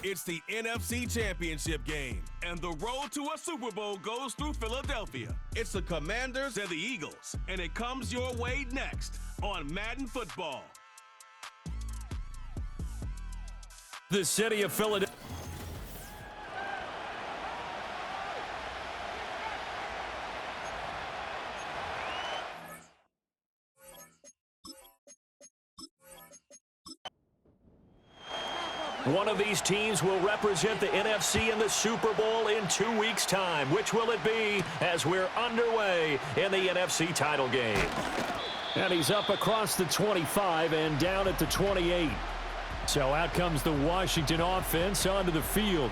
It's the NFC Championship game, and the road to a Super Bowl goes through Philadelphia. It's the Commanders and the Eagles, and it comes your way next on Madden Football. The city of Philadelphia. One of these teams will represent the NFC in the Super Bowl in 2 weeks' time. Which will it be as we're underway in the NFC title game? And he's up across the 25 and down at the 28. So out comes the Washington offense onto the field.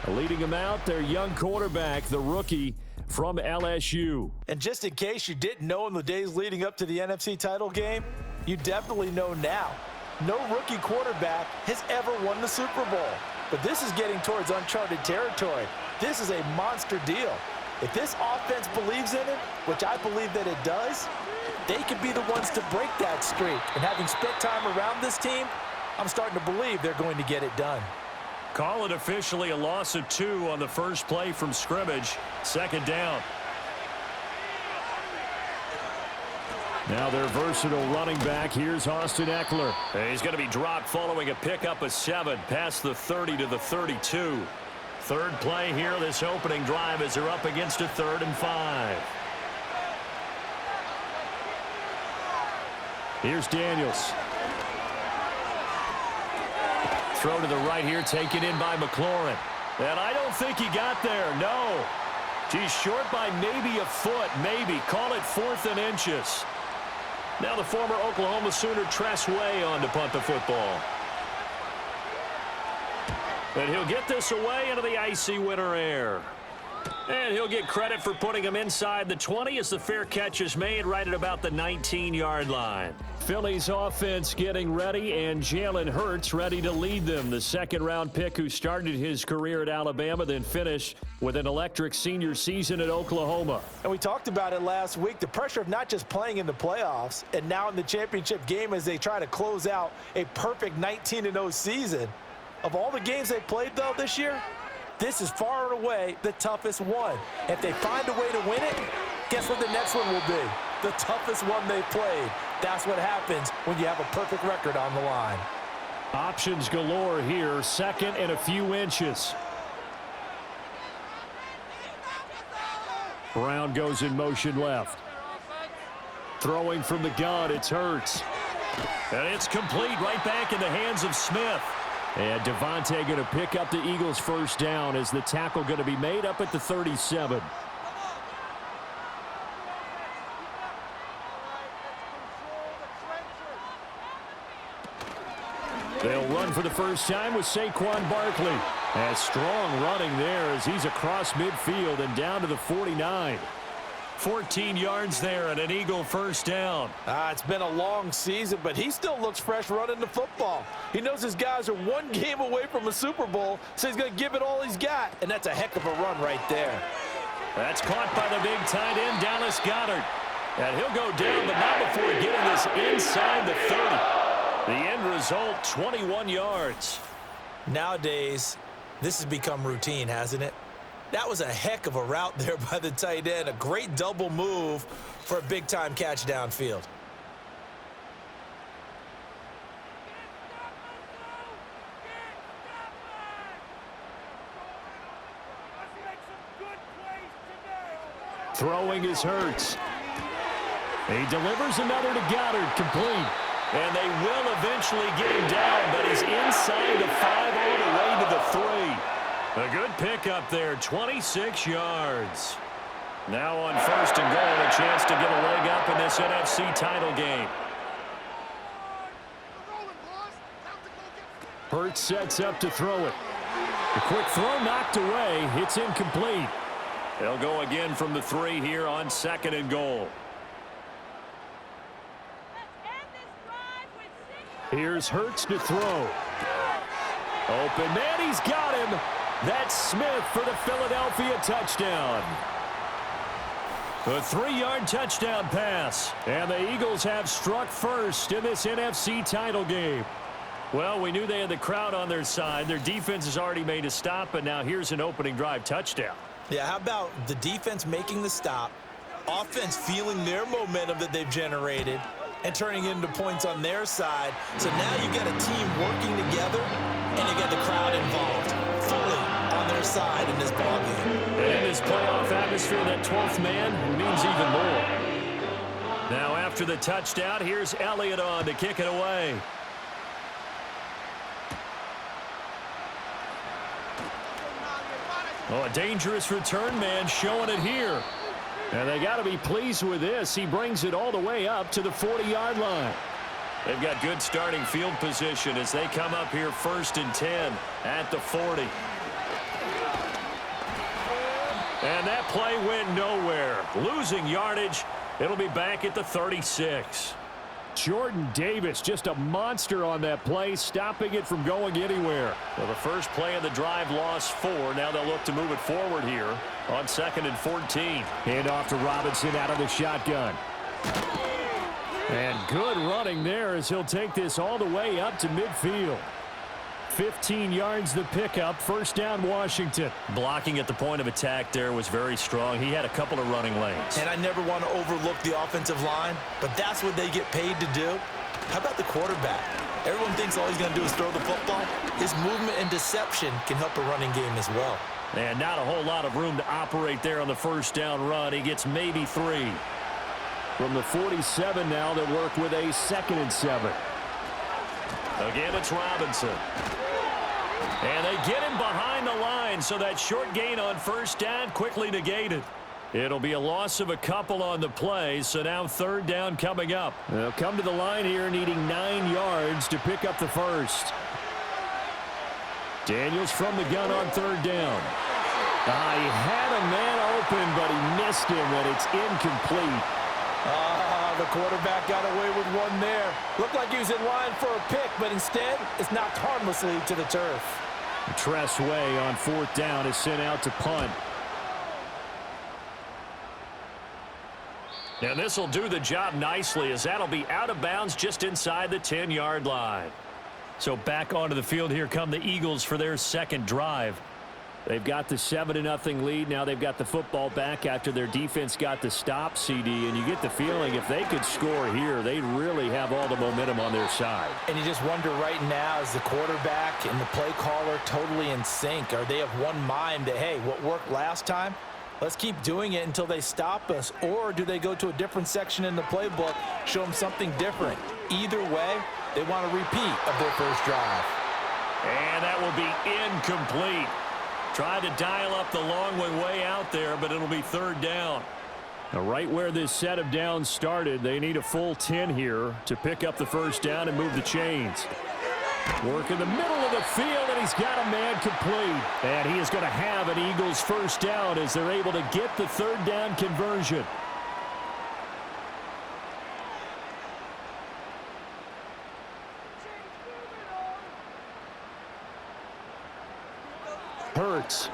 Leading them out, their young quarterback, the rookie from LSU. And just in case you didn't know in the days leading up to the NFC title game, you definitely know now. No rookie quarterback has ever won the Super Bowl. But this is getting towards uncharted territory. This is a monster deal. If this offense believes in it, which I believe that it does, they could be the ones to break that streak. And having spent time around this team, I'm starting to believe they're going to get it done. Call it officially a loss of 2 on the first play from scrimmage. Second down. Now their versatile running back. Here's Austin Eckler. He's going to be dropped following a pickup of 7 past the 30 to the 32. Third play here this opening drive as they're up against a 3rd and 5. Here's Daniels. Throw to the right here, taken in by McLaurin. And I don't think he got there, no. He's short by maybe a foot, maybe. Call it 4th and inches. Now the former Oklahoma Sooner Tress Way on to punt the football. And he'll get this away into the icy winter air. And he'll get credit for putting him inside the 20 as the fair catch is made right at about the 19-yard line. Philly's offense getting ready, and Jalen Hurts ready to lead them. The second-round pick who started his career at Alabama, then finished with an electric senior season at Oklahoma. And we talked about it last week, the pressure of not just playing in the playoffs and now in the championship game as they try to close out a perfect 19-0 season. Of all the games they played, though, this year, this is far and away the toughest one. If they find a way to win it, guess what the next one will be? The toughest one they've played. That's what happens when you have a perfect record on the line. Options galore here. Second and a few inches. Brown goes in motion left. Throwing from the gun, it's Hurts. And it's complete right back in the hands of Smith. And Devontae going to pick up the Eagles' first down as the tackle going to be made up at the 37. They'll run for the first time with Saquon Barkley. And strong running there as he's across midfield and down to the 49. 14 yards there and an Eagle first down. It's been a long season, but he still looks fresh running the football. He knows his guys are one game away from a Super Bowl, so he's going to give it all he's got, and that's a heck of a run right there. That's caught by the big tight end, Dallas Goedert. And he'll go down, but not before getting this inside the 30. The end result, 21 yards. Nowadays, this has become routine, hasn't it? That was a heck of a route there by the tight end. A great double move for a big-time catch downfield. Throwing is Hurts. He delivers another to Goddard, complete. And they will eventually get him down, but he's inside the 5 all the way to the 3. A good pickup there, 26 yards. Now on 1st and goal, a chance to get a leg up in this NFC title game. Hurts sets up to throw it. A quick throw knocked away. It's incomplete. They'll go again from the 3 here on 2nd and goal. Here's Hurts to throw. Open man, he's got him. That's Smith for the Philadelphia touchdown. A 3-yard touchdown pass. And the Eagles have struck first in this NFC title game. Well, we knew they had the crowd on their side. Their defense has already made a stop, and now here's an opening drive touchdown. Yeah, how about the defense making the stop, offense feeling their momentum that they've generated, and turning it into points on their side. So now you've got a team working together, and you got the crowd involved, fully on their side in this ballgame. And in this playoff atmosphere, that 12th man means even more. Now after the touchdown, here's Elliott on to kick it away. Oh, a dangerous return man showing it here. And they got to be pleased with this. He brings it all the way up to the 40-yard line. They've got good starting field position as they come up here 1st and 10 at the 40. And that play went nowhere. Losing yardage. It'll be back at the 36. Jordan Davis, just a monster on that play, stopping it from going anywhere. Well, the first play of the drive lost 4. Now they'll look to move it forward here on 2nd and 14. Hand off to Robinson out of the shotgun. And good running there as he'll take this all the way up to midfield. 15 yards the pickup, 1st down Washington. Blocking at the point of attack there was very strong. He had a couple of running lanes. And I never want to overlook the offensive line, but that's what they get paid to do. How about the quarterback? Everyone thinks all he's going to do is throw the football. His movement and deception can help a running game as well. And not a whole lot of room to operate there on the 1st down run. He gets maybe 3. From the 47 now, they'll work with a 2nd and 7. Again, it's Robinson. And they get him behind the line, so that short gain on 1st down quickly negated. It'll be a loss of a couple on the play, so now 3rd down coming up. They'll come to the line here needing 9 yards to pick up the 1st. Daniels from the gun on 3rd down. He had a man open, but he missed him, and it's incomplete. The quarterback got away with one there. Looked like he was in line for a pick, but instead, it's knocked harmlessly to the turf. Tress Way on 4th down is sent out to punt. And this will do the job nicely as that'll be out of bounds just inside the 10-yard line. So back onto the field here come the Eagles for their 2nd drive. They've got the 7-0 lead. Now they've got the football back after their defense got the stop, CD. And you get the feeling if they could score here, they'd really have all the momentum on their side. And you just wonder right now, is the quarterback and the play caller totally in sync? Are they of one mind that, hey, what worked last time, let's keep doing it until they stop us? Or do they go to a different section in the playbook, show them something different? Either way, they want a repeat of their 1st drive. And that will be incomplete. Tried to dial up the long way out there, but it'll be 3rd down. Now, right where this set of downs started, they need a full 10 here to pick up the 1st down and move the chains. Work in the middle of the field, and he's got a man complete. And he is going to have an Eagles 1st down as they're able to get the 3rd down conversion. Hurts.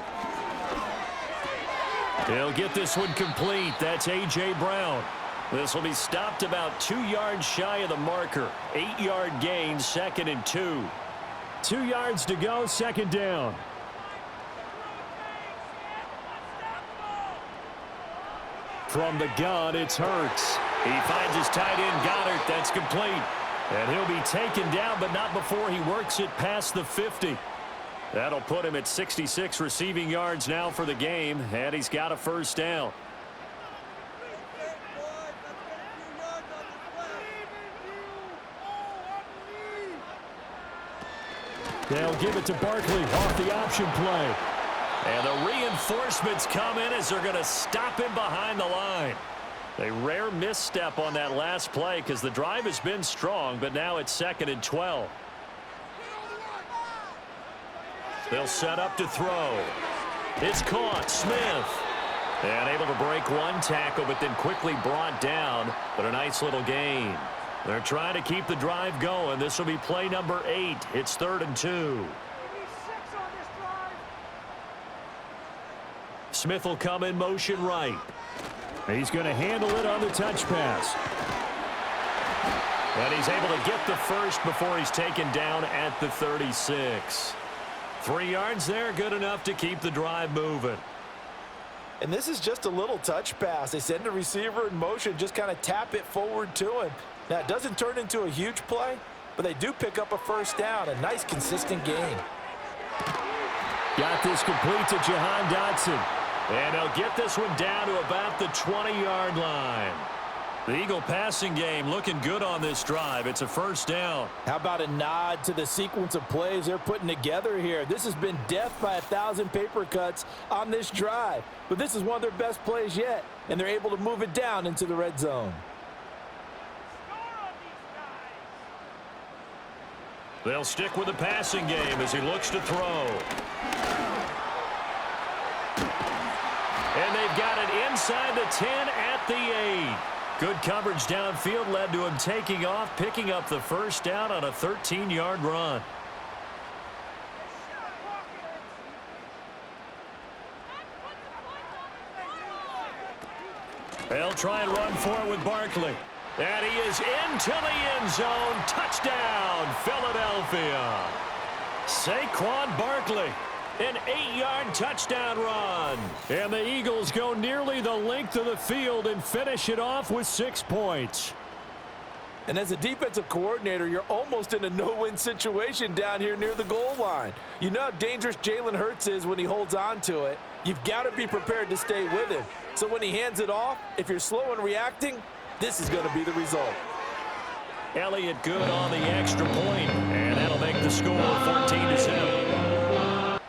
He'll get this one complete. That's A.J. Brown. This will be stopped about 2 yards shy of the marker. 8-yard gain, 2nd and 2. 2 yards to go, 2nd down. From the gun, it's Hurts. He finds his tight end, Goddard. That's complete. And he'll be taken down, but not before he works it past the 50. That'll put him at 66 receiving yards now for the game, and he's got a 1st down. They'll give it to Barkley off the option play. And the reinforcements come in as they're going to stop him behind the line. A rare misstep on that last play because the drive has been strong, but now it's 2nd and 12. They'll set up to throw. It's caught. Smith. And able to break one tackle, but then quickly brought down. But a nice little gain. They're trying to keep the drive going. This will be play number 8. It's 3rd and 2. Smith will come in motion right. He's going to handle it on the touch pass. And he's able to get the first before he's taken down at the 36. 3 yards there, good enough to keep the drive moving. And this is just a little touch pass. They send the receiver in motion, just kind of tap it forward to him. Now, it doesn't turn into a huge play, but they do pick up a first down. A nice, consistent gain. Got this complete to Jahan Dotson. And they'll get this one down to about the 20-yard line. The Eagle passing game looking good on this drive. It's a first down. How about a nod to the sequence of plays they're putting together here? This has been death by 1,000 paper cuts on this drive. But this is one of their best plays yet, and they're able to move it down into the red zone. They'll stick with the passing game as he looks to throw. And they've got it inside the 10 at the 8. Good coverage downfield led to him taking off, picking up the first down on a 13-yard run. They'll try and run for it with Barkley. And he is into the end zone. Touchdown, Philadelphia. Saquon Barkley. An 8-yard touchdown run. And the Eagles go nearly the length of the field and finish it off with 6 points. And as a defensive coordinator, you're almost in a no-win situation down here near the goal line. You know how dangerous Jalen Hurts is when he holds on to it. You've got to be prepared to stay with him. So when he hands it off, if you're slow in reacting, this is going to be the result. Elliott good on the extra point, and that'll make the score 14-7.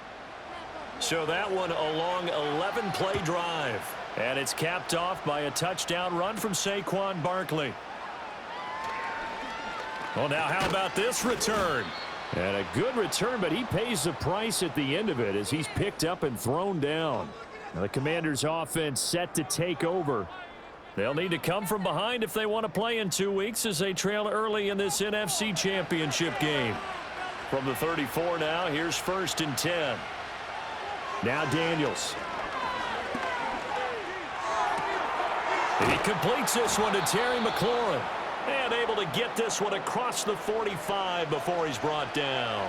So that one a long 11-play drive. And it's capped off by a touchdown run from Saquon Barkley. Well, now how about this return? And a good return, but he pays the price at the end of it as he's picked up and thrown down. Now the Commanders' offense set to take over. They'll need to come from behind if they want to play in 2 weeks as they trail early in this NFC Championship game. From the 34 now, here's 1st and 10. Now Daniels. He completes this one to Terry McLaurin. And able to get this one across the 45 before he's brought down.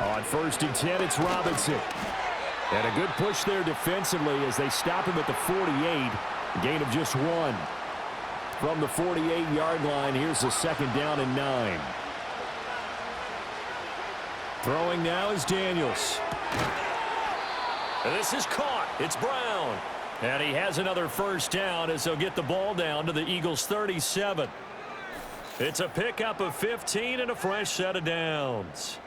On 1st and 10, it's Robinson. And a good push there defensively as they stop him at the 48. A gain of just 1. From the 48-yard line, here's a 2nd down and 9. Throwing now is Daniels. And this is caught. It's Brown. And he has another first down as they'll get the ball down to the Eagles' 37. It's a pickup of 15 and a fresh set of downs.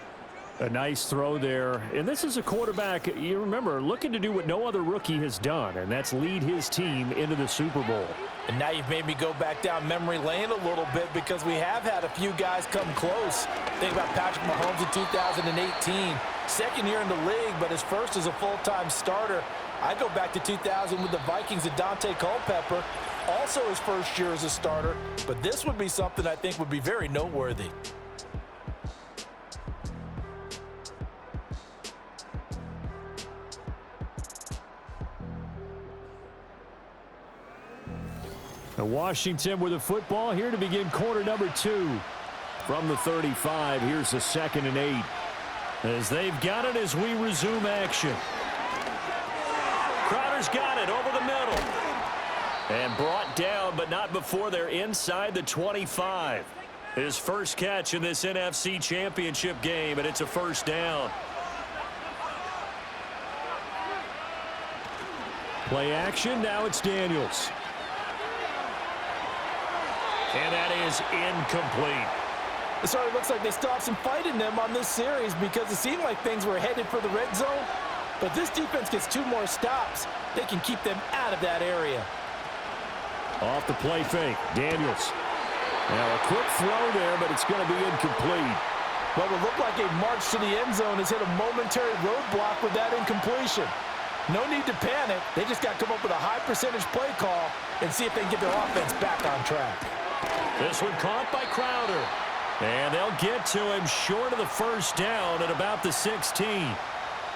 A nice throw there. And this is a quarterback, you remember, looking to do what no other rookie has done, and that's lead his team into the Super Bowl. And now you've made me go back down memory lane a little bit because we have had a few guys come close. Think about Patrick Mahomes in 2018. 2nd year in the league, but his first as a full-time starter. I go back to 2000 with the Vikings and Dante Culpepper. Also his first year as a starter. But this would be something I think would be very noteworthy. And Washington with the football here to begin quarter number 2. From the 35, here's a 2nd and 8. As they've got it as we resume action. Crowder's got it over the middle. And brought down, but not before they're inside the 25. His first catch in this NFC Championship game, and it's a first down. Play action, now it's Daniels. And that is incomplete. It sort of looks like they stopped some fight in them on this series because it seemed like things were headed for the red zone. But this defense gets 2 more stops. They can keep them out of that area. Off the play fake, Daniels. Now a quick throw there, but it's going to be incomplete. What would look like a march to the end zone has hit a momentary roadblock with that incompletion. No need to panic. They just got to come up with a high percentage play call and see if they can get their offense back on track. This one caught by Crowder. And they'll get to him short of the first down at about the 16.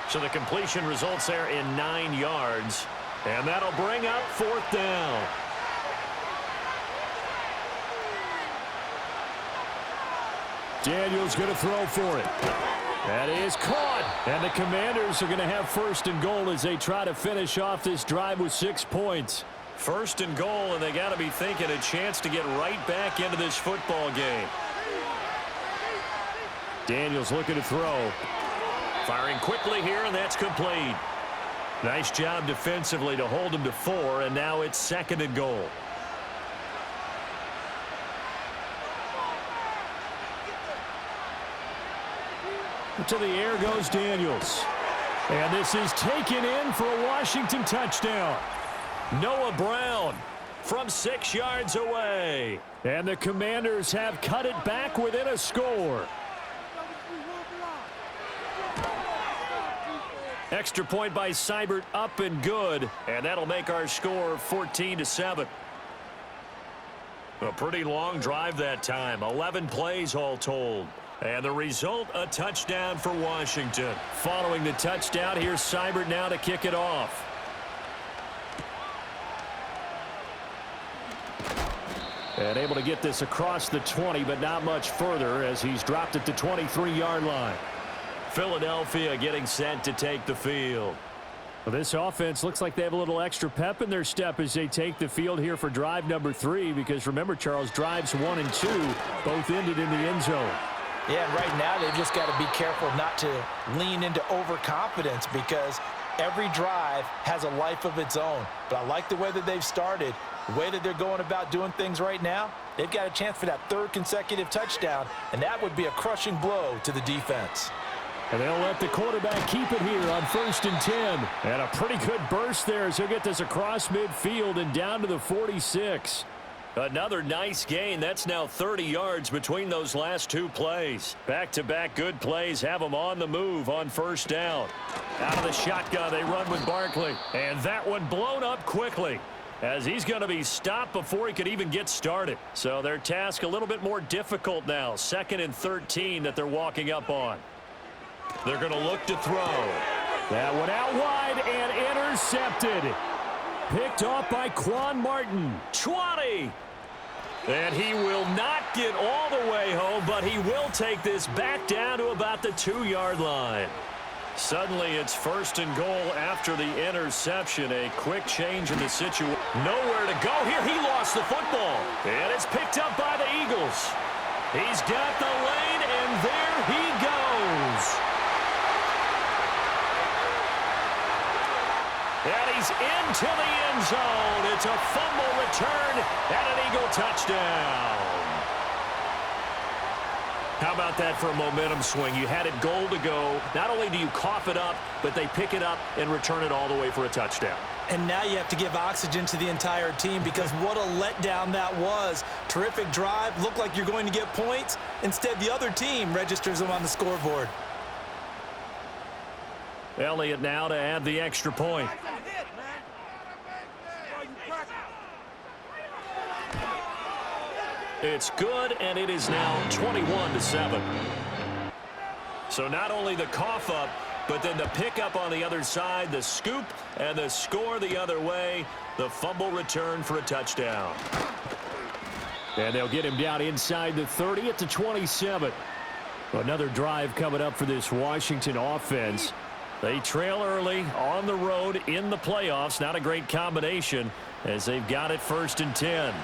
So the completion results there in 9 yards. And that'll bring up 4th down. Daniels going to throw for it. That is caught. And the Commanders are going to have 1st and goal as they try to finish off this drive with 6 points. 1st and goal, and they got to be thinking a chance to get right back into this football game. Daniels looking to throw. Firing quickly here, and that's complete. Nice job defensively to hold him to 4, and now it's 2nd and goal. To the air goes Daniels. And this is taken in for a Washington touchdown. Noah Brown from 6 yards away. And the Commanders have cut it back within a score. Extra point by Seibert, up and good. And that'll make our score 14-7. A pretty long drive that time. 11 plays all told. And the result, a touchdown for Washington. Following the touchdown, here's Seibert now to kick it off. And able to get this across the 20, but not much further as he's dropped it to 23-yard line. Philadelphia getting set to take the field. Well, this offense looks like they have a little extra pep in their step as they take the field here for drive number 3, because remember, Charles, drives 1 and 2 both ended in the end zone. Yeah, and right now they've just got to be careful not to lean into overconfidence, because every drive has a life of its own. But I like the way that they've started, the way that they're going about doing things right now. They've got a chance for that 3rd consecutive touchdown, and that would be a crushing blow to the defense. And they'll let the quarterback keep it here on 1st and 10. And a pretty good burst there as he'll get this across midfield and down to the 46. Another nice gain. That's now 30 yards between those last 2 plays. Back-to-back good plays have them on the move on 1st down. Out of the shotgun, they run with Barkley. And that one blown up quickly, as he's going to be stopped before he could even get started. So their task a little bit more difficult now. 2nd and 13 that they're walking up on. They're going to look to throw. That one out wide and intercepted. Picked off by Quan Martin. 20. And he will not get all the way home, but he will take this back down to about the 2-yard line. Suddenly it's 1st and goal after the interception. A quick change in the situation. Nowhere to go here. He lost the football. And it's picked up by the Eagles. He's got the lane, and there he goes. And he's into the end zone. It's a fumble return and an Eagle touchdown. How about that for a momentum swing? You had it goal to go. Not only do you cough it up, but they pick it up and return it all the way for a touchdown. And now you have to give oxygen to the entire team, because what a letdown that was. Terrific drive. Looked like you're going to get points. Instead, the other team registers them on the scoreboard. Elliott now to add the extra point. It's good, and it is now 21-7. So not only the cough up, but then the pickup on the other side, the scoop, and the score the other way. The fumble return for a touchdown. And they'll get him down inside the 30 at the 27. Another drive coming up for this Washington offense. They trail early on the road in the playoffs. Not a great combination as they've got it 1st and 10.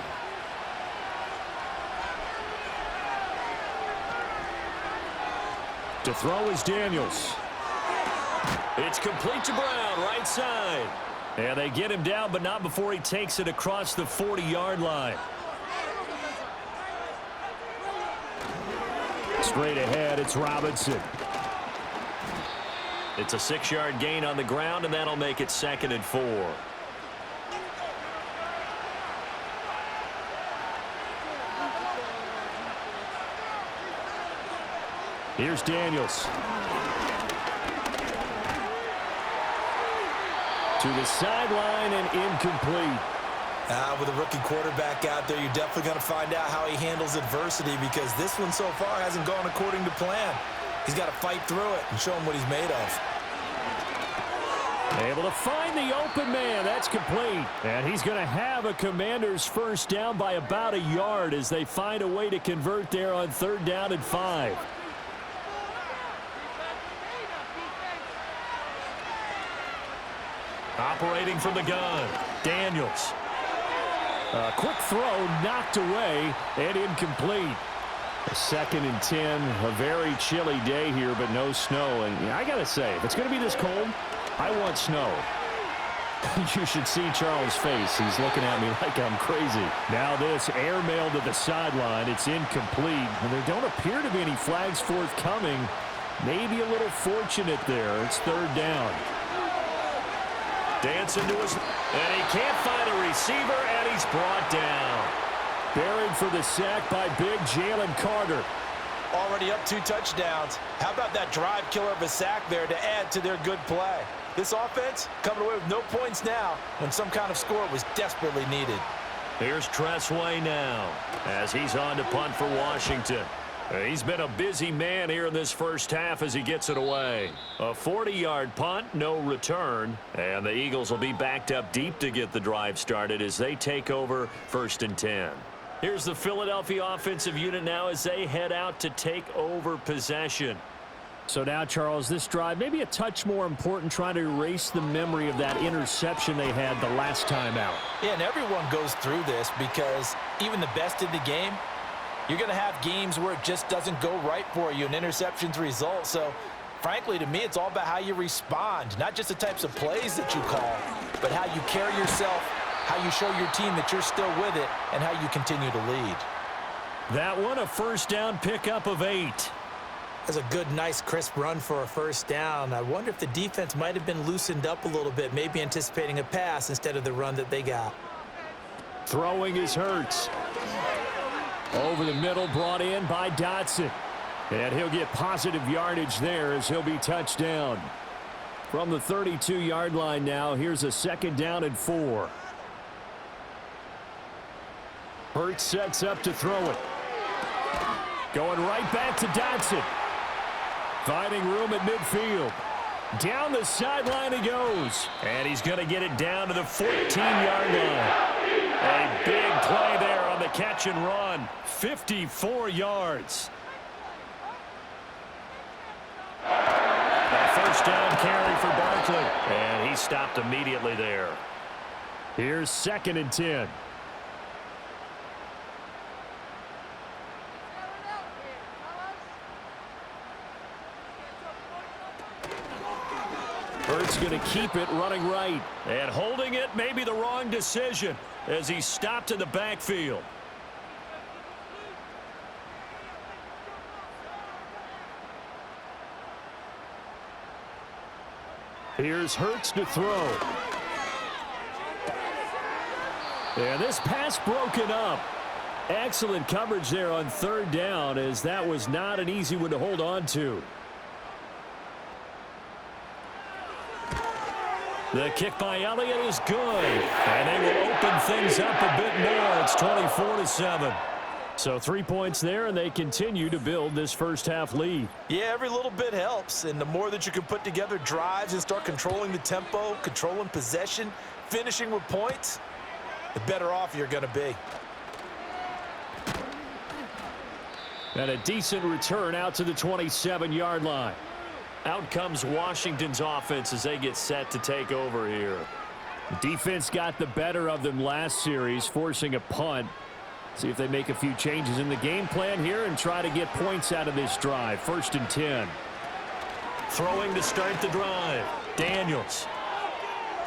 To throw is Daniels. It's complete to Brown, right side. And they get him down, but not before he takes it across the 40-yard line. Straight ahead, it's Robinson. It's a 6-yard gain on the ground, and that'll make it 2nd and 4. Here's Daniels. To the sideline and incomplete. With a rookie quarterback out there, you're definitely going to find out how he handles adversity, because this one so far hasn't gone according to plan. He's got to fight through it and show him what he's made of. Able to find the open man. That's complete. And he's going to have a Commanders first down by about a yard as they find a way to convert there on 3rd down and 5. Operating from the gun, Daniels. A quick throw knocked away and incomplete. A 2nd and 10, a very chilly day here, but no snow. And I got to say, if it's going to be this cold, I want snow. You should see Charles' face. He's looking at me like I'm crazy. Now this airmail to the sideline. It's incomplete. And there don't appear to be any flags forthcoming. Maybe a little fortunate there. It's 3rd down. Dancing to his, and he can't find a receiver, and he's brought down. Buried for the sack by big Jalen Carter. Already up 2 touchdowns. How about that drive killer of a sack there to add to their good play? This offense coming away with no points now when some kind of score was desperately needed. Here's Tressway now as he's on to punt for Washington. He's been a busy man here in this first half as he gets it away. A 40-yard punt, no return. And the Eagles will be backed up deep to get the drive started as they take over 1st and 10. Here's the Philadelphia offensive unit now as they head out to take over possession. So now, Charles, this drive maybe a touch more important, trying to erase the memory of that interception they had the last time out. Yeah, and everyone goes through this because even the best in the game, you're going to have games where it just doesn't go right for you, and interceptions result. So, frankly, to me, it's all about how you respond, not just the types of plays that you call, but how you carry yourself, how you show your team that you're still with it, and how you continue to lead. That one, a 1st down pickup of 8. That's a good, nice, crisp run for a 1st down. I wonder if the defense might have been loosened up a little bit, maybe anticipating a pass instead of the run that they got. Throwing is Hurts. Over the middle, brought in by Dotson. And he'll get positive yardage there as he'll be touched down. From the 32-yard line now, here's a 2nd down and 4. Hurts sets up to throw it. Going right back to Dotson. Finding room at midfield. Down the sideline he goes. And he's going to get it down to the 14-yard line. A big play there on the catch and run. 54 yards. A 1st down carry for Barkley. And he stopped immediately there. Here's 2nd and 10. Hurts going to keep it running right. And holding it may be the wrong decision as he stopped in the backfield. Here's Hurts to throw. And this pass broken up. Excellent coverage there on 3rd down as that was not an easy one to hold on to. The kick by Elliott is good. And they will open things up a bit more. It's 24-7. So 3 points there, and they continue to build this first half lead. Yeah, every little bit helps. And the more that you can put together drives and start controlling the tempo, controlling possession, finishing with points, the better off you're going to be. And a decent return out to the 27-yard line. Out comes Washington's offense as they get set to take over here. Defense got the better of them last series, forcing a punt. See if they make a few changes in the game plan here and try to get points out of this drive. 1st and 10. Throwing to start the drive. Daniels.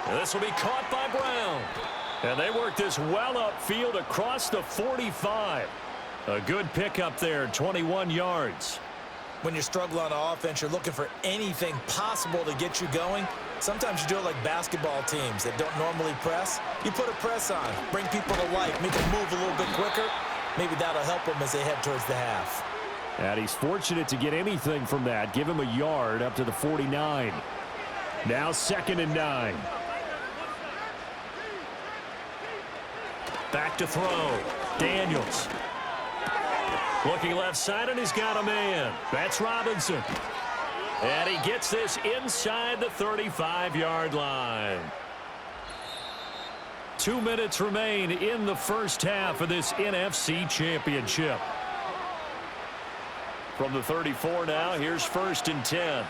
And this will be caught by Brown. And they work this well upfield across the 45. A good pickup there, 21 yards. When you're struggling on offense, you're looking for anything possible to get you going. Sometimes you do it like basketball teams that don't normally press. You put a press on, bring people to life, make them move a little bit quicker. Maybe that'll help them as they head towards the half. And he's fortunate to get anything from that. Give him a yard up to the 49. Now 2nd and 9. Back to throw. Daniels. Looking left side, and he's got a man. That's Robinson. And he gets this inside the 35-yard line. 2 minutes remain in the first half of this NFC Championship. From the 34 now, here's 1st and 10.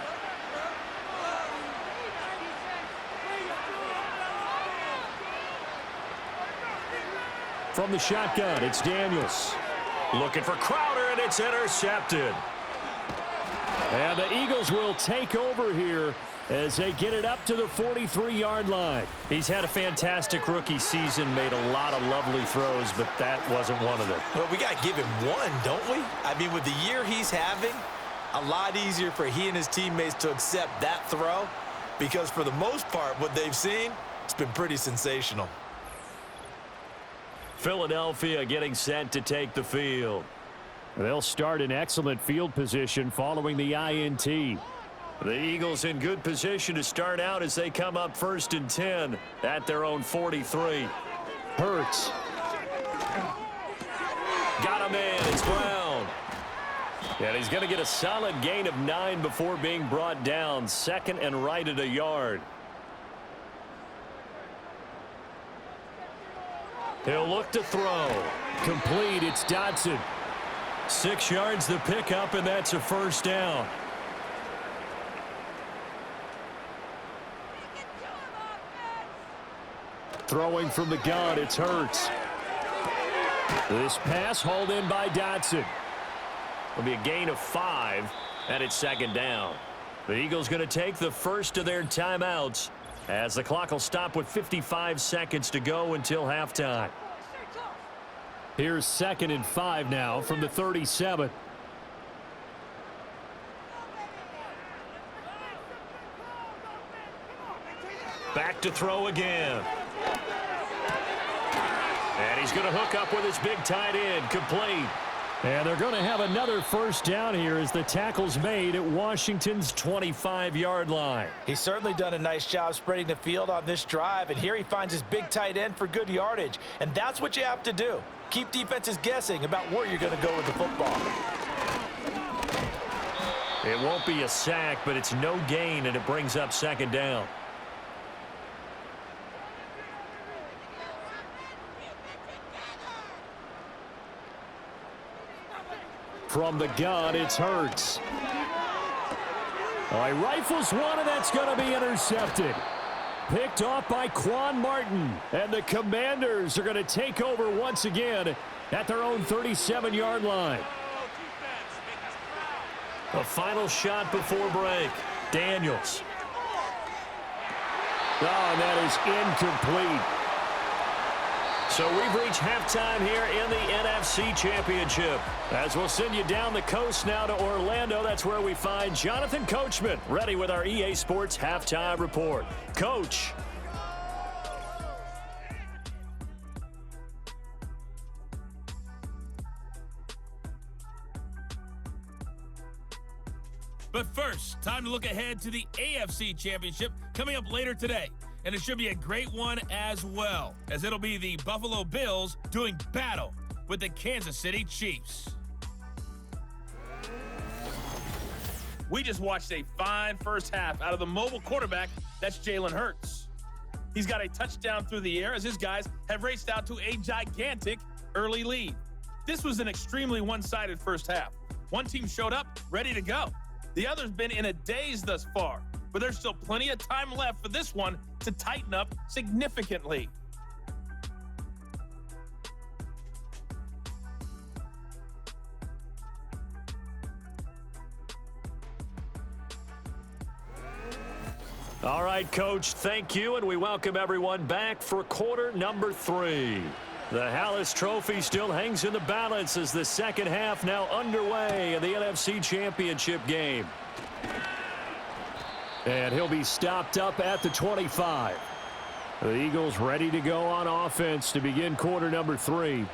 From the shotgun, it's Daniels. Looking for Crowder, and it's intercepted. And the Eagles will take over here as they get it up to the 43-yard line. He's had a fantastic rookie season, made a lot of lovely throws, but that wasn't one of them. Well, we got to give him one, don't we? I mean, with the year he's having, a lot easier for he and his teammates to accept that throw because for the most part, what they've seen, it's been pretty sensational. Philadelphia getting set to take the field. They'll start in excellent field position following the INT. The Eagles in good position to start out as they come up 1st and 10 at their own 43. Hurts. Got him in. It's Brown. And he's going to get a solid gain of 9 before being brought down. 2nd and right at a yard. He'll look to throw. Complete. It's Dotson. 6 yards the pickup, and that's a 1st down. Throwing from the gun, it's Hurts. This pass hauled in by Dotson. It'll be a gain of 5, and it's 2nd down. The Eagles going to take the first of their timeouts as the clock will stop with 55 seconds to go until halftime. Here's 2nd and 5 now from the 37. Back to throw again. And he's going to hook up with his big tight end, complete. And they're going to have another 1st down here as the tackle's made at Washington's 25-yard line. He's certainly done a nice job spreading the field on this drive, and here he finds his big tight end for good yardage. And that's what you have to do. Keep defenses guessing about where you're going to go with the football. It won't be a sack, but it's no gain, and it brings up 2nd down. From the gun, it's Hurts. All right, rifles one, and that's going to be intercepted. Picked off by Quan Martin. And the Commanders are going to take over once again at their own 37-yard line. The final shot before break. Daniels. Oh, and that is incomplete. So we've reached halftime here in the NFC Championship. As we'll send you down the coast now to Orlando, that's where we find Jonathan Coachman, ready with our EA Sports Halftime Report. Coach. But first, time to look ahead to the AFC Championship coming up later today. And it should be a great one as well, as it'll be the Buffalo Bills doing battle with the Kansas City Chiefs. We just watched a fine first half out of the mobile quarterback, that's Jalen Hurts. He's got a touchdown through the air as his guys have raced out to a gigantic early lead. This was an extremely one-sided first half. One team showed up, ready to go. The other's been in a daze thus far, but there's still plenty of time left for this one to tighten up significantly. All right, Coach, thank you, and we welcome everyone back for quarter number 3. The Hallis Trophy still hangs in the balance as the second half now underway in the NFC Championship game. And he'll be stopped up at the 25. The Eagles ready to go on offense to begin quarter number 3.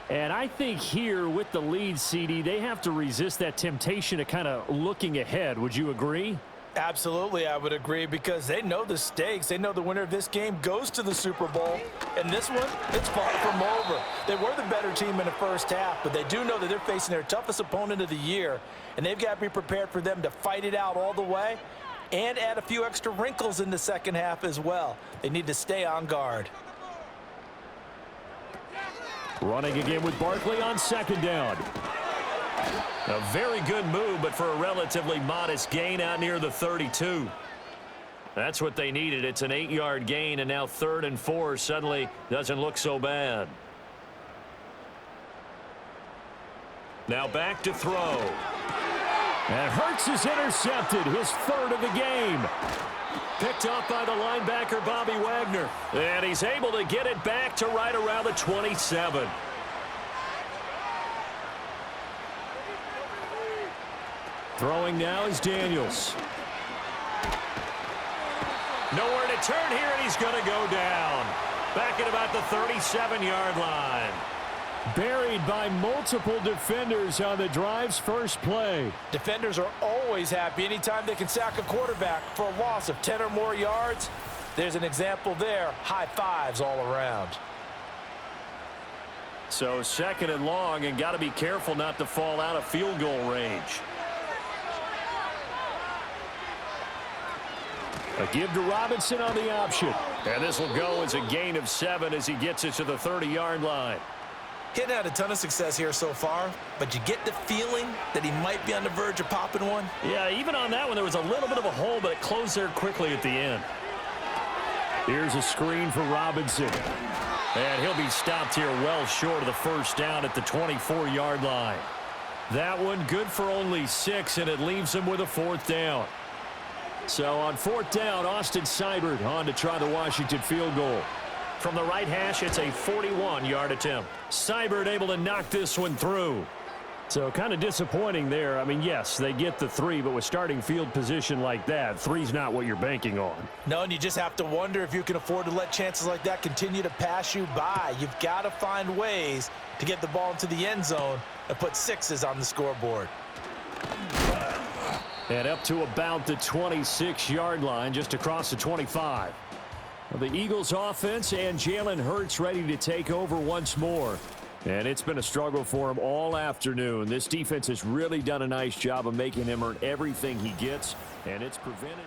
And I think here with the lead, CD, they have to resist that temptation of kind of looking ahead. Would you agree? Absolutely, I would agree, because they know the stakes. They know the winner of this game goes to the Super Bowl. And this one, it's far from over. They were the better team in the first half, but they do know that they're facing their toughest opponent of the year, and they've got to be prepared for them to fight it out all the way and add a few extra wrinkles in the second half as well. They need to stay on guard. Running again with Barkley on second down. A very good move, but for a relatively modest gain out near the 32. That's what they needed. It's an 8-yard gain, and now 3rd and 4 suddenly doesn't look so bad. Now back to throw. And Hurts is intercepted, his 3rd of the game. Picked off by the linebacker, Bobby Wagner. And he's able to get it back to right around the 27. Throwing now is Daniels. Nowhere to turn here, and he's going to go down. Back at about the 37-yard line. Buried by multiple defenders on the drive's first play. Defenders are always happy anytime they can sack a quarterback for a loss of 10 or more yards. There's an example there. High fives all around. So 2nd and long, and got to be careful not to fall out of field goal range. A give to Robinson on the option. And this will go as a gain of 7 as he gets it to the 30-yard line. He hadn't had a ton of success here so far, but you get the feeling that he might be on the verge of popping one. Yeah, even on that one, there was a little bit of a hole, but it closed there quickly at the end. Here's a screen for Robinson. And he'll be stopped here well short of the first down at the 24-yard line. That one good for only 6, and it leaves him with a 4th down. So on 4th down, Austin Seibert on to try the Washington field goal. From the right hash, it's a 41-yard attempt. Seibert able to knock this one through. So kind of disappointing there. I mean, yes, they get the 3, but with starting field position like that, 3's not what you're banking on. No, and you just have to wonder if you can afford to let chances like that continue to pass you by. You've got to find ways to get the ball into the end zone and put 6s on the scoreboard. And up to about the 26-yard line, just across the 25. The Eagles offense and Jalen Hurts ready to take over once more. And it's been a struggle for him all afternoon. This defense has really done a nice job of making him earn everything he gets, and it's prevented.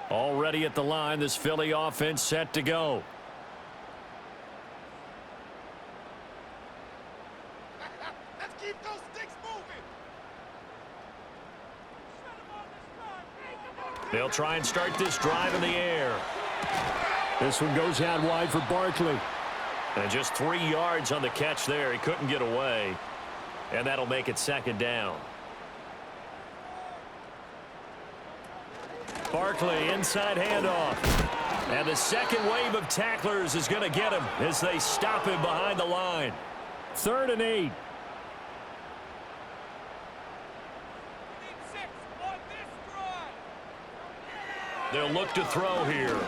Already at the line, this Philly offense set to go. Let's keep those sticks moving. They'll try and start this drive in the air. This one goes out wide for Barkley. And just 3 yards on the catch there. He couldn't get away. And that'll make it 2nd down. Barkley, inside handoff. And the second wave of tacklers is going to get him as they stop him behind the line. 3rd and 8. They'll look to throw here.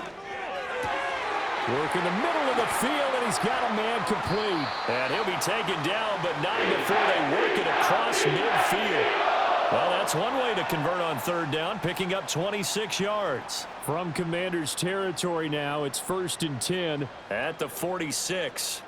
Work in the middle of the field, and he's got a man complete. And he'll be taken down, but not before they work it across midfield. Well, that's one way to convert on 3rd down, picking up 26 yards. From Commanders territory now, it's 1st and 10 at the 46.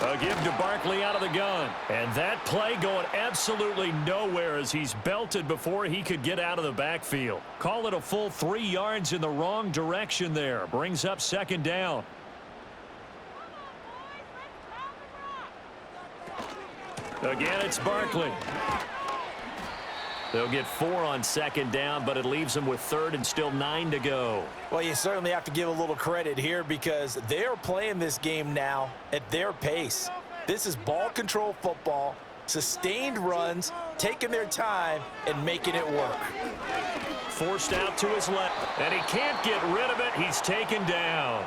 A give to Barkley out of the gun. And that play going absolutely nowhere as he's belted before he could get out of the backfield. Call it a full 3 yards in the wrong direction there. Brings up 2nd down. Again, it's Barkley. They'll get 4 on 2nd down, but it leaves them with 3rd and still 9 to go. Well, you certainly have to give a little credit here because they're playing this game now at their pace. This is ball control football, sustained runs, taking their time, and making it work. Forced out to his left, and he can't get rid of it. He's taken down.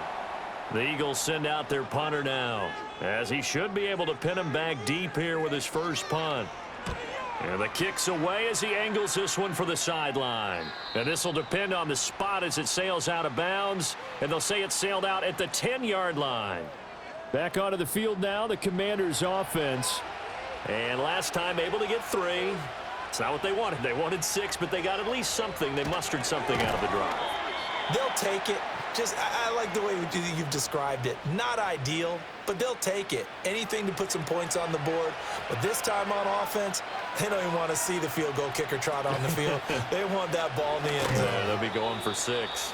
The Eagles send out their punter now, as he should be able to pin him back deep here with his first punt. And the kick's away as he angles this one for the sideline. And this will depend on the spot as it sails out of bounds. And they'll say it sailed out at the 10-yard line. Back onto the field now, the Commanders offense. And last time able to get 3. It's not what they wanted. They wanted 6, but they got at least something. They mustered something out of the drive. They'll take it. I like the way you've described it. Not ideal, but they'll take it. Anything to put some points on the board. But this time on offense, they don't even want to see the field goal kicker trot on the field. They want that ball in the end zone. Yeah, they'll be going for 6.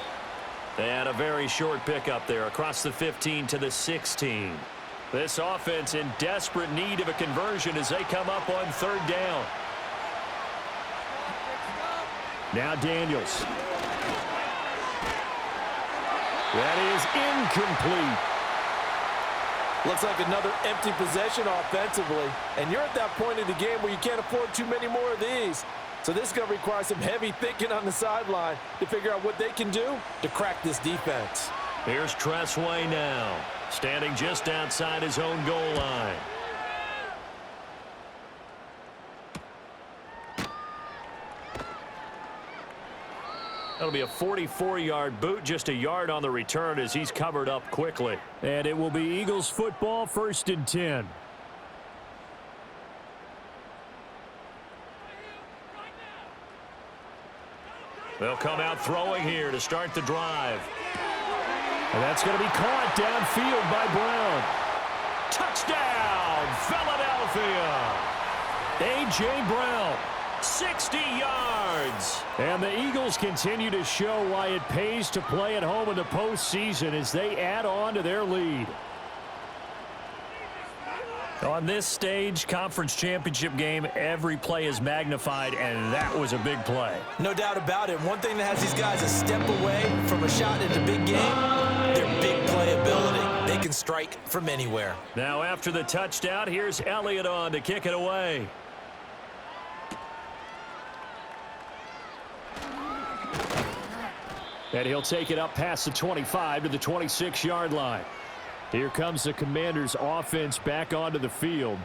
And a very short pickup there across the 15 to the 16. This offense in desperate need of a conversion as they come up on 3rd down. Now Daniels. That is incomplete. Looks like another empty possession offensively. And you're at that point in the game where you can't afford too many more of these. So this is going to require some heavy thinking on the sideline to figure out what they can do to crack this defense. Here's Tressway now, standing just outside his own goal line. That'll be a 44-yard boot, just a yard on the return as he's covered up quickly. And it will be Eagles football, 1st and 10. They'll come out throwing here to start the drive. And that's going to be caught downfield by Brown. Touchdown, Philadelphia! A.J. Brown. 60 yards. And the Eagles continue to show why it pays to play at home in the postseason as they add on to their lead. On this stage, conference championship game, every play is magnified, and that was a big play. No doubt about it. One thing that has these guys a step away from a shot at the big game, their big play ability. They can strike from anywhere. Now after the touchdown, here's Elliott on to kick it away. And he'll take it up past the 25 to the 26-yard line. Here comes the Commanders' offense back onto the field.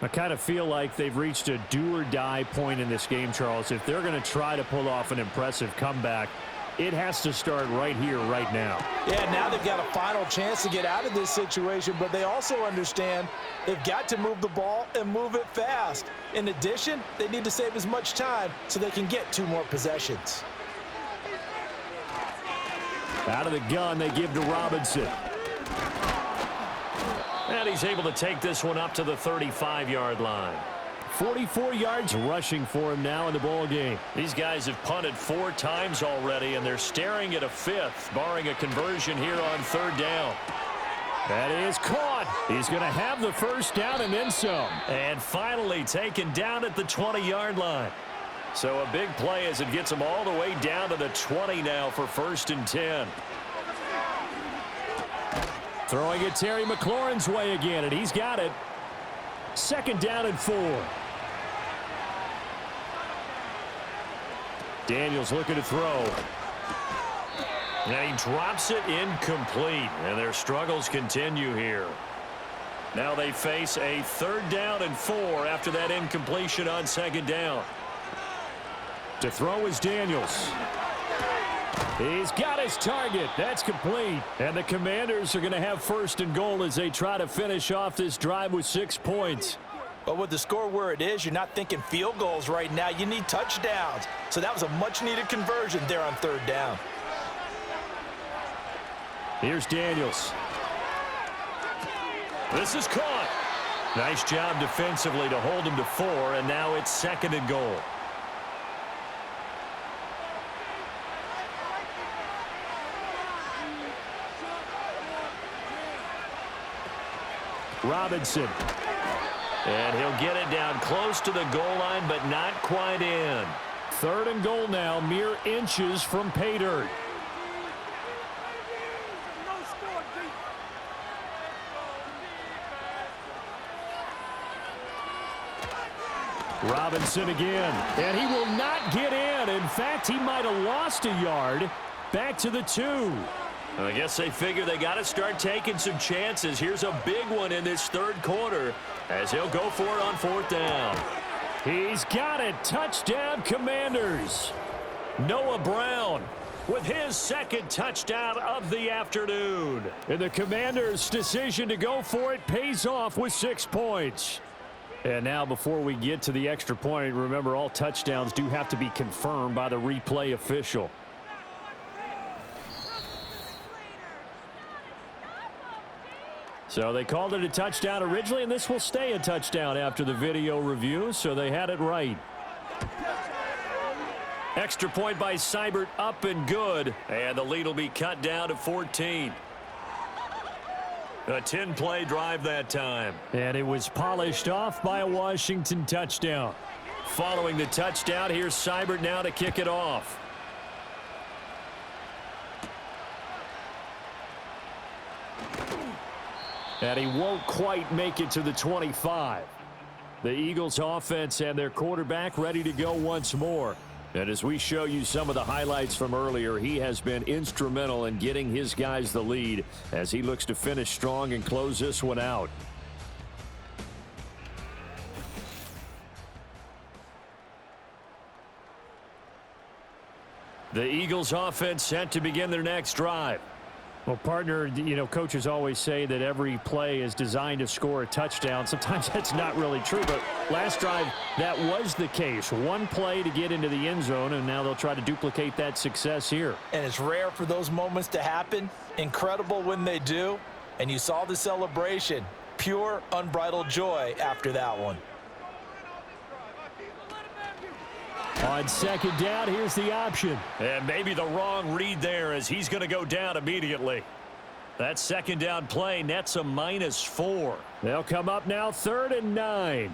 I kind of feel like they've reached a do-or-die point in this game, Charles. If they're going to try to pull off an impressive comeback, it has to start right here, right now. Yeah, now they've got a final chance to get out of this situation, but they also understand they've got to move the ball and move it fast. In addition, they need to save as much time so they can get 2 more possessions. Out of the gun, they give to Robinson. And he's able to take this one up to the 35-yard line. 44 yards rushing for him now in the ball game. These guys have punted 4 times already, and they're staring at a 5th, barring a conversion here on 3rd down. That is caught. He's going to have the 1st down and then some. And finally taken down at the 20-yard line. So a big play as it gets them all the way down to the 20 now for 1st and 10. Throwing it Terry McLaurin's way again, and he's got it. 2nd down and 4. Daniels looking to throw. And he drops it incomplete, and their struggles continue here. Now they face a 3rd down and 4 after that incompletion on 2nd down. To throw is Daniels. He's got his target. That's complete. And the Commanders are going to have 1st and goal as they try to finish off this drive with 6 points. But with the score where it is, you're not thinking field goals right now. You need touchdowns. So that was a much-needed conversion there on 3rd down. Here's Daniels. This is caught. Nice job defensively to hold him to 4, and now it's 2nd and goal. Robinson. And he'll get it down close to the goal line, but not quite in. 3rd and goal now, mere inches from pay dirt. Robinson again, and he will not get in. In fact, he might have lost a yard. Back to the 2. I guess they figure they got to start taking some chances. Here's a big one in this 3rd quarter as he'll go for it on 4th down. He's got it. Touchdown, Commanders. Noah Brown with his 2nd touchdown of the afternoon. And the Commanders' decision to go for it pays off with 6 points. And now before we get to the extra point, remember all touchdowns do have to be confirmed by the replay official. So they called it a touchdown originally, and this will stay a touchdown after the video review, so they had it right. Extra point by Seibert, up and good, and the lead will be cut down to 14. A 10-play drive that time. And it was polished off by a Washington touchdown. Following the touchdown, here's Seibert now to kick it off. And he won't quite make it to the 25. The Eagles offense and their quarterback ready to go once more. And as we show you some of the highlights from earlier, he has been instrumental in getting his guys the lead as he looks to finish strong and close this one out. The Eagles offense set to begin their next drive. Well, partner, you know, coaches always say that every play is designed to score a touchdown. Sometimes that's not really true, but last drive, that was the case. One play to get into the end zone, and now they'll try to duplicate that success here. And it's rare for those moments to happen. Incredible when they do. And you saw the celebration. Pure, unbridled joy after that one. On second down, here's the option. And maybe the wrong read there as he's going to go down immediately. That second down play nets a -4. They'll come up now 3rd and 9.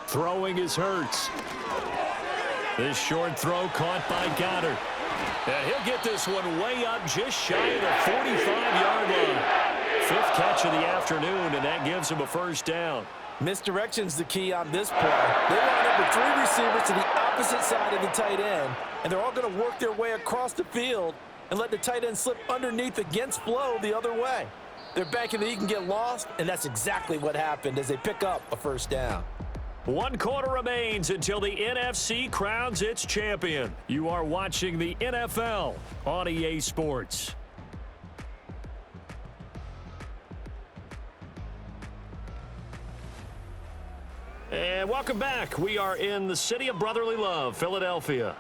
Throwing is Hurts. This short throw caught by Goddard. And he'll get this one way up just shy of the 45-yard line. 5th catch of the afternoon, and that gives him a first down. Misdirection's the key on this play. They line up with 3 receivers to the opposite side of the tight end, and they're all going to work their way across the field and let the tight end slip underneath against flow the other way. They're banking that he can get lost, and that's exactly what happened as they pick up a first down. 1 quarter remains until the NFC crowns its champion. You are watching the NFL on EA Sports. And welcome back. We are in the city of brotherly love, Philadelphia.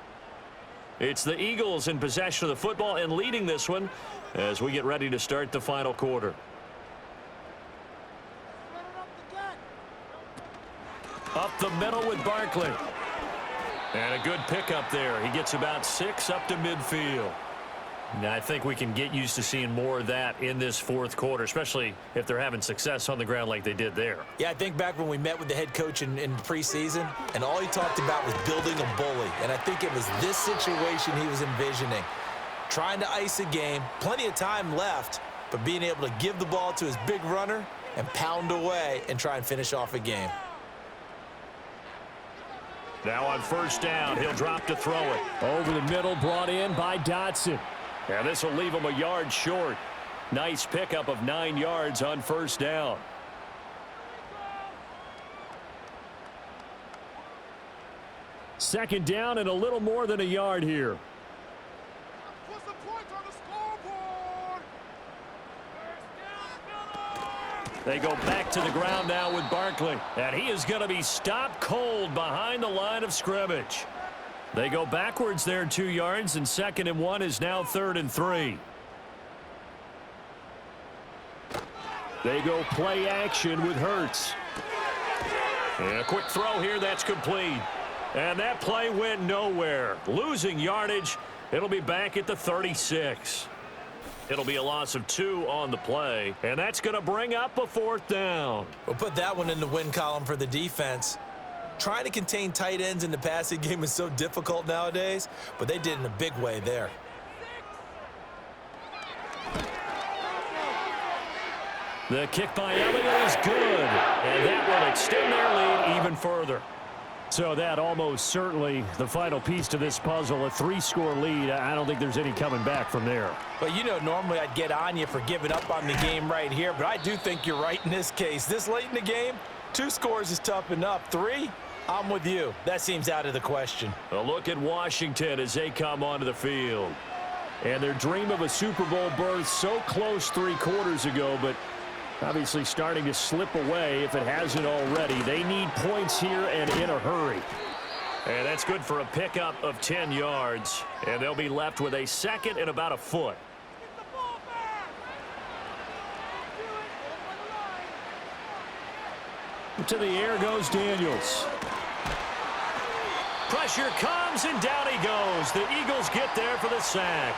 It's the Eagles in possession of the football and leading this one as we get ready to start the final quarter. Up the middle with Barkley. And a good pickup there. He gets about 6 up to midfield. Now, I think we can get used to seeing more of that in this 4th quarter, especially if they're having success on the ground like they did there. Yeah, I think back when we met with the head coach in preseason, and all he talked about was building a bully. And I think it was this situation he was envisioning. Trying to ice a game, plenty of time left, but being able to give the ball to his big runner and pound away and try and finish off a game. Now on first down, he'll drop to throw it. Over the middle, brought in by Dotson. And this will leave him a yard short. Nice pickup of 9 yards on first down. Second down and a little more than a yard here. Put some points on the scoreboard. They go back to the ground now with Barkley. And he is going to be stopped cold behind the line of scrimmage. They go backwards there 2 yards, and 2nd and 1 is now 3rd and 3. They go play action with Hurts. And a quick throw here, that's complete. And that play went nowhere. Losing yardage. It'll be back at the 36. It'll be a loss of 2 on the play, and that's going to bring up a 4th down. We'll put that one in the win column for the defense. Trying to contain tight ends in the passing game is so difficult nowadays, but they did in a big way there. The kick by Elliott is good, and that will extend their lead even further. So that almost certainly the final piece to this puzzle, a 3-score lead. I don't think there's any coming back from there. But you know, normally I'd get on you for giving up on the game right here, but I do think you're right in this case. This late in the game, 2 scores is tough enough. 3, I'm with you. That seems out of the question. A look at Washington as they come onto the field. And their dream of a Super Bowl berth so close 3 quarters ago, but obviously starting to slip away if it hasn't already. They need points here and in a hurry. And that's good for a pickup of 10 yards. And they'll be left with a second and about a foot. To the air goes Daniels. Pressure comes, and down he goes. The Eagles get there for the sack.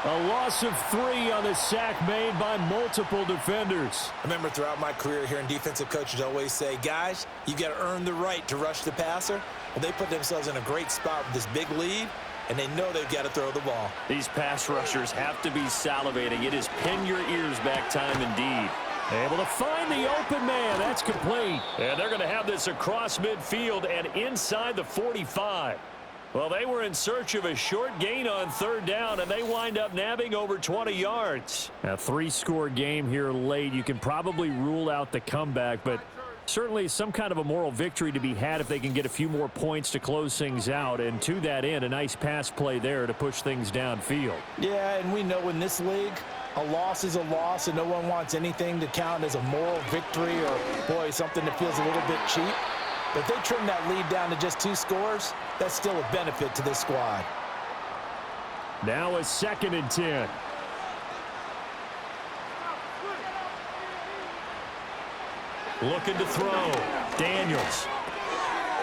A loss of 3 on the sack made by multiple defenders. I remember throughout my career hearing defensive coaches always say, guys, you got to earn the right to rush the passer. Well, they put themselves in a great spot with this big lead, and they know they've got to throw the ball. These pass rushers have to be salivating. It is pin your ears back time indeed. Able to find the open man. That's complete. And they're going to have this across midfield and inside the 45. Well, they were in search of a short gain on 3rd down, and they wind up nabbing over 20 yards. A 3-score game here late. You can probably rule out the comeback, but certainly some kind of a moral victory to be had if they can get a few more points to close things out. And to that end, a nice pass play there to push things downfield. Yeah, and we know in this league, a loss is a loss, and no one wants anything to count as a moral victory or, boy, something that feels a little bit cheap. But if they trim that lead down to just 2 scores, that's still a benefit to this squad. Now a 2nd and 10. Looking to throw. Daniels.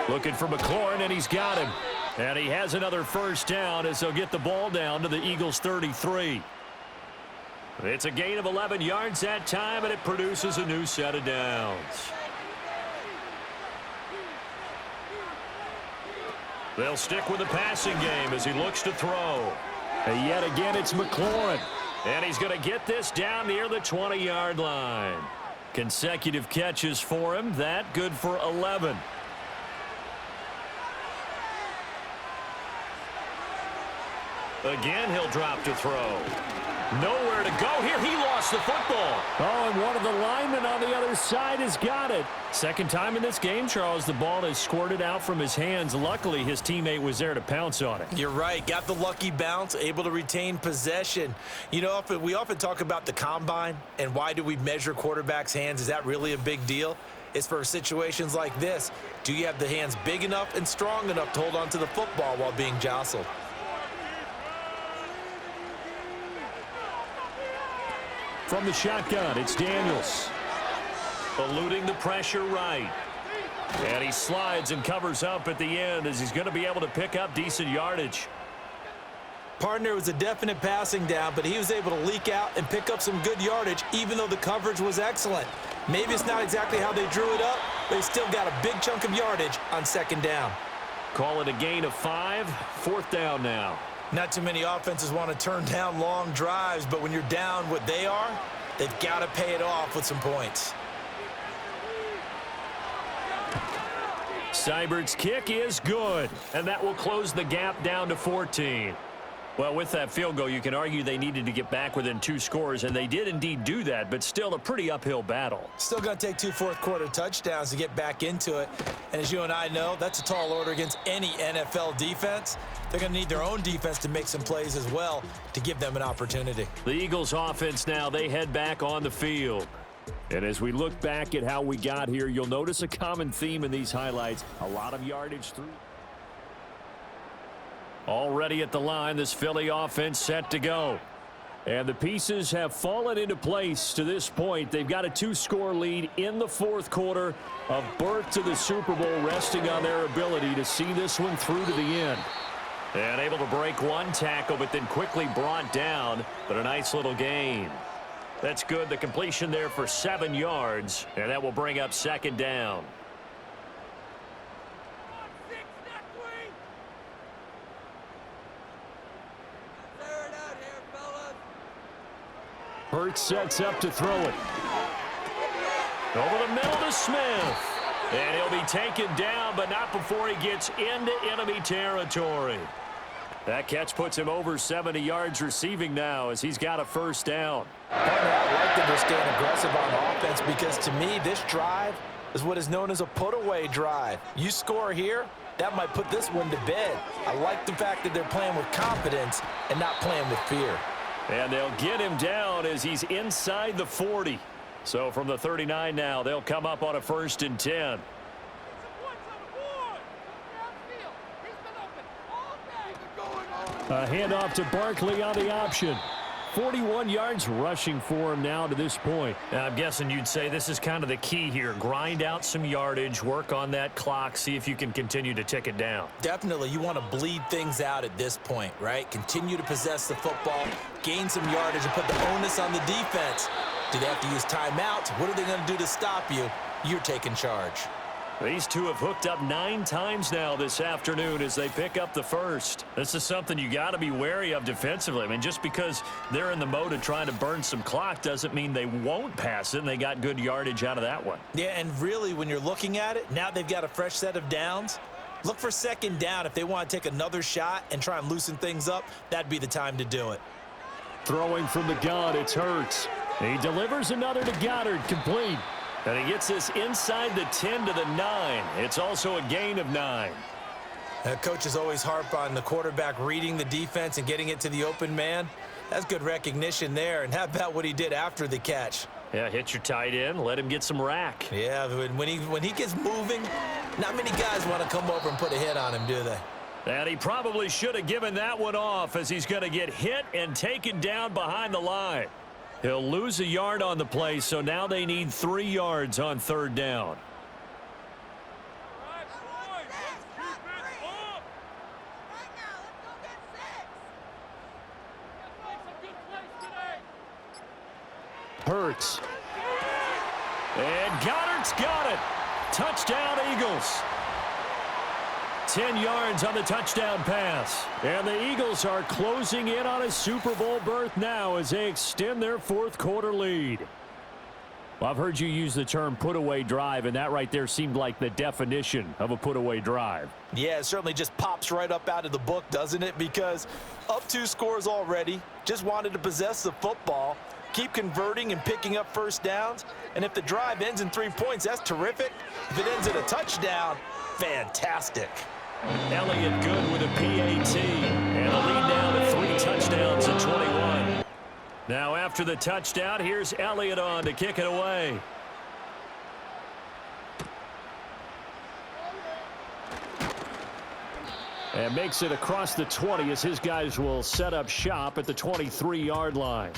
Looking for McLaurin, and he's got him. And he has another first down as they'll get the ball down to the Eagles' 33. It's a gain of 11 yards that time, and it produces a new set of downs. They'll stick with the passing game as he looks to throw. And yet again, it's McLaurin. And he's going to get this down near the 20-yard line. Consecutive catches for him. That good for 11. Again, he'll drop to throw. Nowhere to go here. He lost the football. Oh, and one of the linemen on the other side has got it. Second time in this game, Charles, the ball has squirted out from his hands. Luckily, his teammate was there to pounce on it. You're right. Got the lucky bounce, able to retain possession. You know, we often talk about the combine and why do we measure quarterbacks' hands. Is that really a big deal? It's for situations like this. Do you have the hands big enough and strong enough to hold on to the football while being jostled? From the shotgun, it's Daniels. Eluding the pressure right. And he slides and covers up at the end as he's going to be able to pick up decent yardage. Partner was a definite passing down, but he was able to leak out and pick up some good yardage even though the coverage was excellent. Maybe it's not exactly how they drew it up, but they still got a big chunk of yardage on 2nd down. Call it a gain of 5. 4th down now. Not too many offenses want to turn down long drives, but when you're down what they are, they've got to pay it off with some points. Seibert's kick is good, and that will close the gap down to 14. Well, with that field goal, you can argue they needed to get back within 2 scores, and they did indeed do that, but still a pretty uphill battle. Still going to take 2 fourth-quarter touchdowns to get back into it. And as you and I know, that's a tall order against any NFL defense. They're going to need their own defense to make some plays as well to give them an opportunity. The Eagles offense now, they head back on the field. And as we look back at how we got here, you'll notice a common theme in these highlights. A lot of yardage through. Already at the line, this Philly offense set to go. And the pieces have fallen into place to this point. They've got a 2-score lead in the 4th quarter. A berth to the Super Bowl resting on their ability to see this one through to the end. And able to break 1 tackle, but then quickly brought down. But a nice little gain. That's good. The completion there for 7 yards. And that will bring up 2nd down. Hurts sets up to throw it. Over the middle to Smith. And he'll be taken down, but not before he gets into enemy territory. That catch puts him over 70 yards receiving now as he's got a 1st down. I like that they're staying aggressive on offense because to me, this drive is what is known as a put-away drive. You score here, that might put this one to bed. I like the fact that they're playing with confidence and not playing with fear. And they'll get him down as he's inside the 40. So from the 39 now, they'll come up on a 1st and 10. A handoff to Barkley on the option. 41 yards rushing for him now to this point. Now, I'm guessing you'd say this is kind of the key here. Grind out some yardage, work on that clock, see if you can continue to tick it down. Definitely, you want to bleed things out at this point, right? Continue to possess the football, gain some yardage, and put the onus on the defense. Do they have to use timeouts? What are they going to do to stop you? You're taking charge. These two have hooked up 9 times now this afternoon as they pick up the first. This is something you got to be wary of defensively. I mean, just because they're in the mode of trying to burn some clock doesn't mean they won't pass it, and they got good yardage out of that one. Yeah, and really, when you're looking at it, now they've got a fresh set of downs. Look for 2nd down. If they want to take another shot and try and loosen things up, that'd be the time to do it. Throwing from the gun, it's Hurts. He delivers another to Goddard, complete. And he gets this inside the 10 to the 9. It's also a gain of 9. Coaches always harp on the quarterback reading the defense and getting it to the open man. That's good recognition there. And how about what he did after the catch? Yeah, hit your tight end, let him get some rack. Yeah, when he gets moving, not many guys want to come over and put a hit on him, do they? And he probably should have given that one off as he's going to get hit and taken down behind the line. He'll lose a yard on the play, so now they need 3 yards on 3rd down. Hurts. And Goddard's got it. Touchdown, Eagles. 10 yards on the touchdown pass. And the Eagles are closing in on a Super Bowl berth now as they extend their 4th quarter lead. Well, I've heard you use the term put-away drive, and that right there seemed like the definition of a put-away drive. Yeah, it certainly just pops right up out of the book, doesn't it? Because up 2 scores already, just wanted to possess the football, keep converting and picking up 1st downs. And if the drive ends in 3 points, that's terrific. If it ends in a touchdown, fantastic. Elliott good with a PAT. And a lead down to 3 touchdowns at 21. Now after the touchdown, here's Elliott on to kick it away. And makes it across the 20 as his guys will set up shop at the 23-yard line.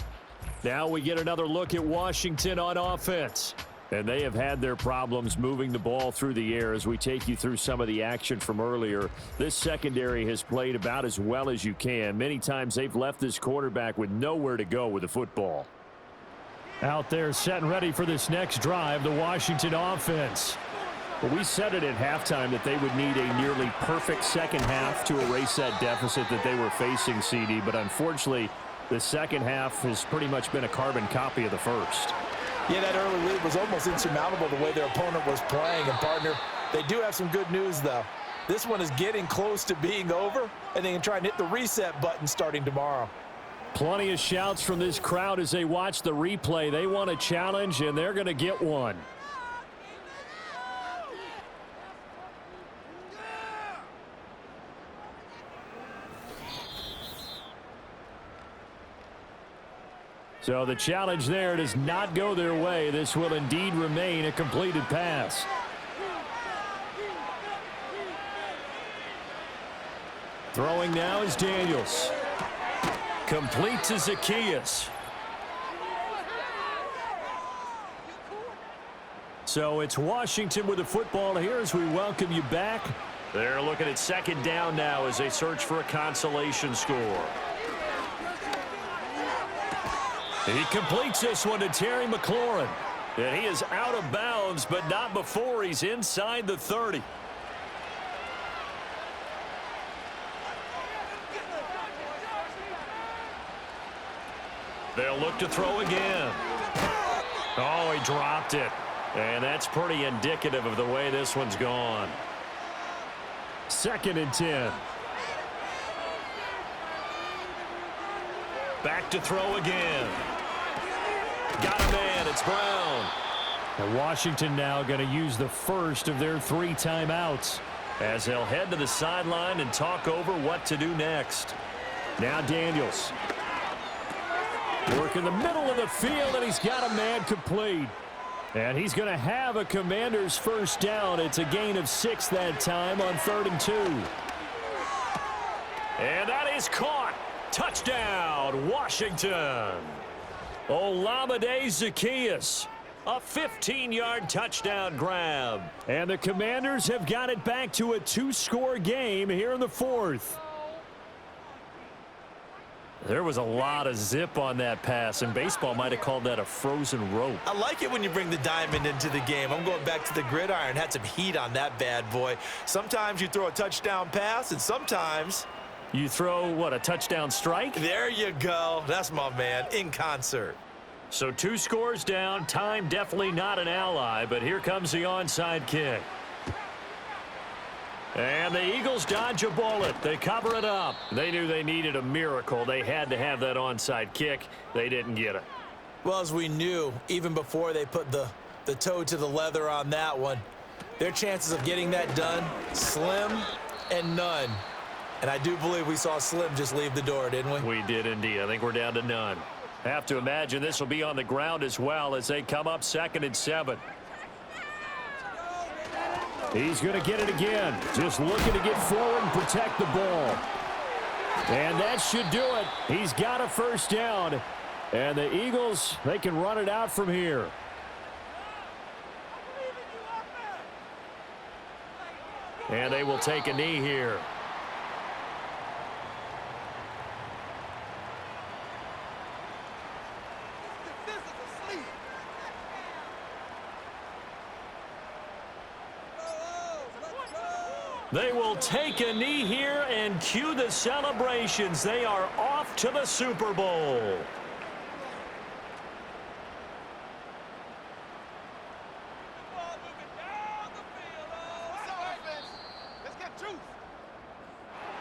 Now we get another look at Washington on offense. And they have had their problems moving the ball through the air as we take you through some of the action from earlier. This secondary has played about as well as you can. Many times they've left this quarterback with nowhere to go with the football. Out there set and ready for this next drive, the Washington offense. Well, we said it at halftime that they would need a nearly perfect second half to erase that deficit that they were facing, CD. But unfortunately, the second half has pretty much been a carbon copy of the first. Yeah, that early lead was almost insurmountable the way their opponent was playing. And, partner, they do have some good news, though. This one is getting close to being over, and they can try and hit the reset button starting tomorrow. Plenty of shouts from this crowd as they watch the replay. They want a challenge, and they're going to get one. So the challenge there does not go their way. This will indeed remain a completed pass. Throwing now is Daniels. Complete to Zacchaeus. So it's Washington with the football here as we welcome you back. They're looking at 2nd down now as they search for a consolation score. He completes this one to Terry McLaurin. And he is out of bounds, but not before he's inside the 30. They'll look to throw again. Oh, he dropped it. And that's pretty indicative of the way this one's gone. 2nd and 10. Back to throw again. Got a man. It's Brown. And Washington now going to use the first of their 3 timeouts. as they'll head to the sideline and talk over what to do next. Now Daniels. Work in the middle of the field, and he's got a man complete. And he's going to have a Commanders first down. It's a gain of 6 that time on 3rd and 2. And that is caught. Touchdown, Washington. Olamide Zaccheaus. A 15-yard touchdown grab. And the Commanders have got it back to a 2-score game here in the 4th. There was a lot of zip on that pass, and baseball might have called that a frozen rope. I like it when you bring the diamond into the game. I'm going back to the gridiron. Had some heat on that bad boy. Sometimes you throw a touchdown pass, and sometimes you throw, what, a touchdown strike? There you go. That's my man, in concert. So 2 scores down. Time definitely not an ally, but here comes the onside kick. And the Eagles dodge a bullet. They cover it up. They knew they needed a miracle. They had to have that onside kick. They didn't get it. Well, as we knew, even before they put the toe to the leather on that one, their chances of getting that done, slim and none. And I do believe we saw Slim just leave the door, didn't we? We did indeed. I think we're down to none. Have to imagine this will be on the ground as well as they come up 2nd and 7. He's going to get it again. Just looking to get forward and protect the ball. And that should do it. He's got a first down. And the Eagles, they can run it out from here. And they will take a knee here. They will take a knee here and cue the celebrations. They are off to the Super Bowl.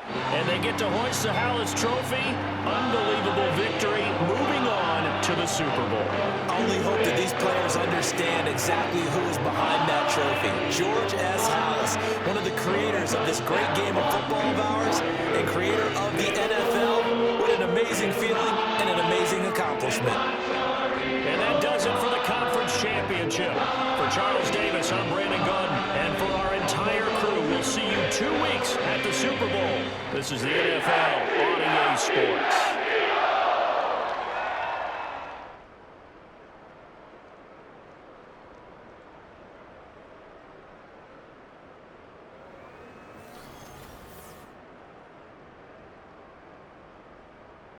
And they get to hoist the Hallis Trophy. Unbelievable victory. Moving on to the Super Bowl. I only hope that these players understand exactly who is behind that trophy. George S. Hallis, one of the creators of this great game of football of ours and creator of the NFL. What an amazing feeling and an amazing accomplishment. And that does it for the conference championship. For Charles Davis, I'm Brandon Gordon. And for our entire crew, we'll see you 2 weeks at the Super Bowl. This is the NFL on EA Sports.